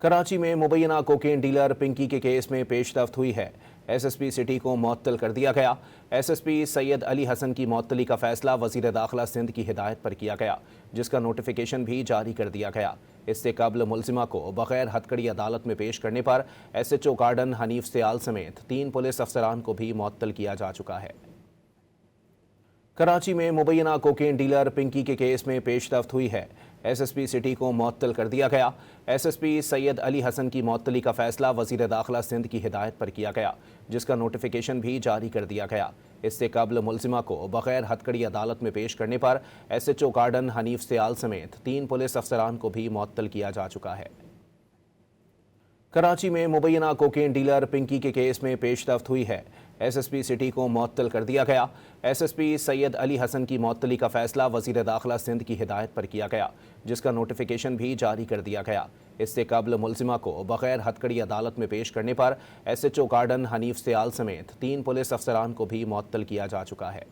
कराची में मुबैना cocaine dealer Pinky के case में पेशरफ्त हुई है। एसएसपी सिटी को मुअत्तल कर दिया गया। एसएसपी सैयद अली हसन की मुअत्तली का फैसला वज़ीर दाखिला सिंध की हिदायत पर किया गया, जिसका नोटिफिकेशन भी जारी कर दिया गया। इससे कबल मुलजिमा को बगैर हथकड़ी अदालत में पेश करने पर SHO गार्डन हनीफ सियाल समेत 3 पुलिस अफसरान को भी मुअत्तल किया जा चुका है। कराची में मुबैना कोकेन डीलर पिंकी के केस में पेशरफ्त हुई है। एसएसपी सिटी को मुअत्तल कर दिया गया। एसएसपी सैयद अली हसन की मुअत्तली का फैसला वज़ीर दाखिला सिंध की हिदायत पर किया गया, जिसका नोटिफिकेशन भी जारी कर दिया गया। इससे कबल मुलजिमा को बगैर हथकड़ी अदालत में पेश करने पर SHO गार्डन हनीफ सियाल समेत 3 पुलिस अफसरान को भी मुअत्तल किया जा चुका है। कराची में मुबैना कोकेन डीलर पिंकी के केस में पेशरफ्त हुई है। एसएसपी सिटी को मुअत्तल कर दिया गया। एसएसपी सैयद अली हसन की मुअत्तली का फैसला वज़ीर दाखिला सिंध की हिदायत पर किया गया, जिसका नोटिफिकेशन भी जारी कर दिया गया। इससे कबल मुलजिमा को बगैर हथकड़ी अदालत में पेश करने पर SHO गार्डन हनीफ सियाल समेत 3 पुलिस अफसरान को भी मुअत्तल किया जा चुका है।